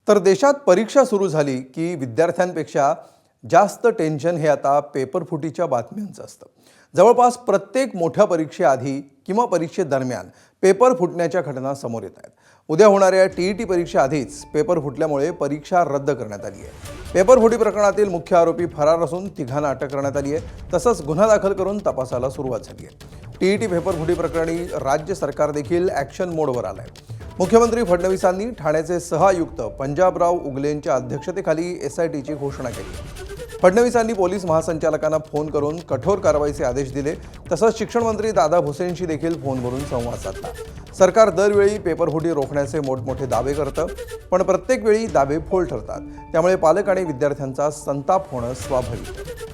तर देशात परीक्षा सुरू झाली की विद्यार्थ्यांपेक्षा जास्त टेन्शन हे आता पेपरफुटीच्या बातम्यांचं असतं. जवळपास प्रत्येक मोठ्या परीक्षेआधी किंवा परीक्षेदरम्यान पेपर फुटण्याच्या घटना समोर येत आहेत. उद्या होणाऱ्या टीईटी परीक्षेआधीच पेपर फुटल्यामुळे परीक्षा रद्द करण्यात आली आहे. पेपरफुटी प्रकरणातील मुख्य आरोपी फरार असून तिघांना अटक करण्यात आली आहे. तसंच गुन्हा दाखल करून तपासाला सुरुवात झाली आहे. टीईटी पेपरफुटी प्रकरणी राज्य सरकार देखील ॲक्शन मोडवर आलं आहे. मुख्यमंत्री फडणवीसांनी ठाण्याचे सहआयुक्त पंजाबराव उगलेंच्या अध्यक्षतेखाली एसआयटीची घोषणा केली. फडणवीसांनी पोलीस महासंचालकांना फोन करून कठोर कारवाईचे आदेश दिले. तसंच शिक्षण मंत्री दादा भुसेंशी देखील फोनवरून संवाद साधला. सरकार दरवेळी पेपरफुटी रोखण्याचे मोठमोठे दावे करतं, पण प्रत्येक वेळी दावे फोल ठरतात. त्यामुळे पालक आणि विद्यार्थ्यांचा संताप होणं स्वाभाविक आहे.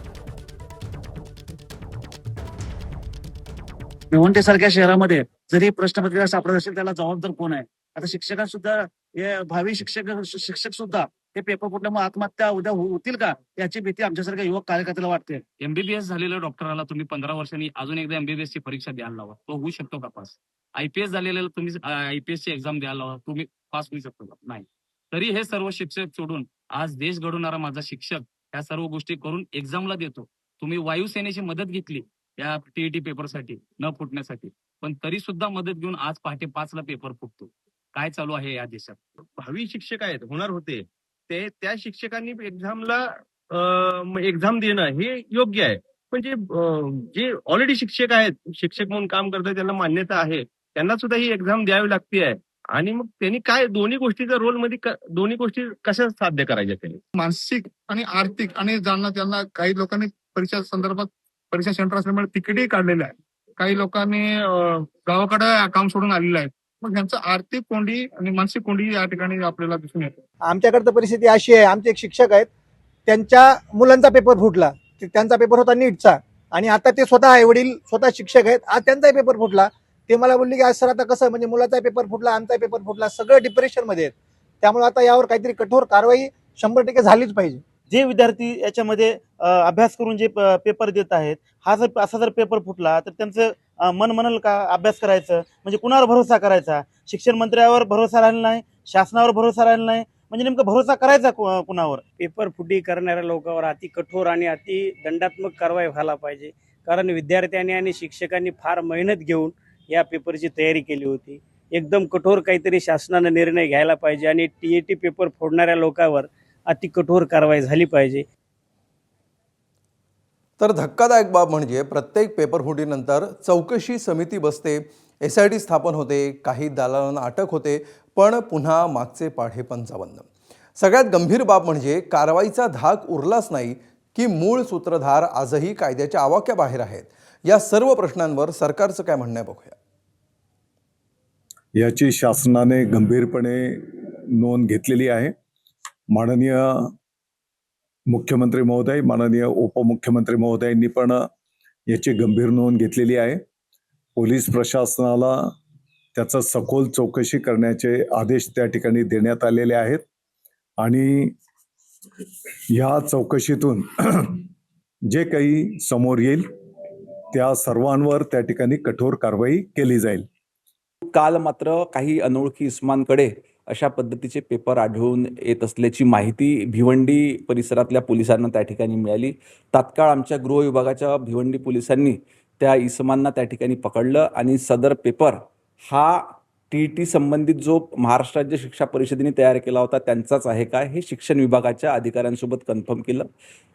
भिवंडीसारख्या शहरामध्ये जरी प्रश्नपत्रिका सापडत असेल त्याला जबाबदार कोण आहे? आता शिक्षकांसुद्धा हे भावी शिक्षक सुद्धा हे पेपर फुटल्यामुळे आत्महत्या उद्या होतील का याची भीती आमच्यासारख्या युवक कार्यकर्त्याला वाटते. एमबीबीएस झालेल्या डॉक्टराला तुम्ही 15 वर्षांनी अजून एकदा एमबीबीएस ची परीक्षा द्यायला लावा, तो होऊ शकतो का पास? आयपीएस झालेल्याला तुम्ही आयपीएस ची एक्झाम द्यायला लावा, तुम्ही पास होऊ शकतो का? नाही. तरी हे सर्व शिक्षक सोडून आज देश घडवणारा माझा शिक्षक ह्या सर्व गोष्टी करून एक्झामला देतो. तुम्ही वायुसेनेची मदत घेतली या टीईटी पेपरसाठी न फुटण्यासाठी, पण तरी सुद्धा मदत घेऊन आज पहाटे 5 ला पेपर फुटतो. काय चालू आहे या देशात? भावी शिक्षक आहेत, होणार होते ते, त्या शिक्षकांनी एक्झामला एक्झाम देणं हे योग्य आहे. पण जे ऑलरेडी शिक्षक आहेत, शिक्षक म्हणून काम करतात, त्यांना मान्यता आहे, त्यांना सुद्धा ही एक्झाम द्यावी लागते आहे. आणि मग त्यांनी काय दोन्ही गोष्टीच्या रोल मध्ये दोन्ही गोष्टी कशा साध्य करायच्या त्यांनी? मानसिक आणि आर्थिक आणि त्यांना काही लोकांनी परीक्षा संदर्भात परीक्षा सेंटर असल्यामुळे तिकीटही काढलेलं आहे. काही लोकांनी गावाकडे काम सोडून आलेलं आहे. मग त्यांचं आर्थिक कोंडी आणि मानसिक कोंडी या ठिकाणी आपल्याला दिसून येते. आमच्याकडे परिस्थिती अशी आहे, आमचे एक शिक्षक आहेत, त्यांच्या मुलांचा पेपर फुटला. त्यांचा पेपर होता नीटचा आणि आता ते स्वतः आई वडील स्वतः शिक्षक आहेत. आज त्यांचाही पेपर फुटला. ते मला बोलले की आज सर आता कसं, म्हणजे मुलाचा पेपर फुटला, आमचा पेपर फुटला, सगळं डिप्रेशन मध्ये आहेत. त्यामुळे आता यावर काहीतरी कठोर कारवाई 100% झालीच पाहिजे. जे विद्यार्थी याच्यामध्ये अभ्यास करून जे पेपर देत आहेत, हा जर असा जर पेपर फुटला तर त्यांचं मन म्हणेल का अभ्यास करायचं? म्हणजे कुणावर भरोसा करायचा? शिक्षण मंत्र्यावर भरोसा राहिला नाही, शासनावर भरोसा राहिला नाही, म्हणजे नेमका भरोसा करायचा कुणावर? पेपर फुटी करणाऱ्या लोकांवर अति कठोर आणि अति दंडात्मक कारवाई व्हायला पाहिजे. कारण विद्यार्थ्यांनी आणि शिक्षकांनी फार मेहनत घेऊन या पेपरची तयारी केली होती. एकदम कठोर काहीतरी शासनाने निर्णय घ्यायला पाहिजे आणि टीईटी पेपर फोडणाऱ्या लोकांवर अति कठोर कारवाई झाली पाहिजे. तर धक्कादायक बाब म्हणजे प्रत्येक पेपरफुटीनंतर चौकशी समिती बसते, एसआयटी स्थापन होते, काही दलालांना अटक होते, पण पुन्हा मागचे पाढे पंचावन्न. सगळ्यात गंभीर बाब म्हणजे कारवाईचा धाक उरलाच नाही की मूळ सूत्रधार आजही कायद्याच्या आवाक्याबाहेर आहेत. या सर्व प्रश्नांवर सरकारचं काय म्हणणं आहे बघूया. याची शासनाने गंभीरपणे नोंद घेतलेली आहे. माननीय मुख्यमंत्री महोदय, माननीय उपमुख्यमंत्री महोदयांनी पण याची गंभीर नोंद घेतलेली आहे. पोलीस प्रशासनाला त्याचा सखोल चौकशी करण्याचे आदेश त्या ठिकाणी देण्यात आलेले आहेत आणि या चौकशीतून जे काही समोर येईल त्या सर्वांवर त्या ठिकाणी कठोर कारवाई केली जाईल. काल मात्र काही अनोळखी इस्मांकडे अशा पद्धतीचे पेपर आढळून येत असल्याची माहिती भिवंडी परिसरातल्या पोलिसांना त्या ठिकाणी मिळाली. तात्काळ आमच्या गृह विभागाच्या भिवंडी पोलिसांनी त्या इसमांना त्या ठिकाणी पकडलं आणि सदर पेपर हा टीईटी संबंधित जो महाराष्ट्र राज्य शिक्षा परिषदेने तयार केला होता त्यांचाच आहे का हे शिक्षण विभागाच्या अधिकाऱ्यांसोबत कन्फर्म केलं.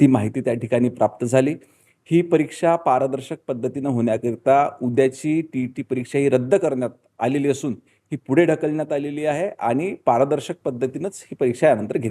ती माहिती त्या ठिकाणी प्राप्त झाली. ही परीक्षा पारदर्शक पद्धतीनं होण्याकरिता उद्याची टीईटी परीक्षा ही रद्द करण्यात आलेली असून ही पुढे ढकलण्यात आलेली आहे आणि पारदर्शक पद्धतीनंच ही परीक्षा यानंतर घेण्यात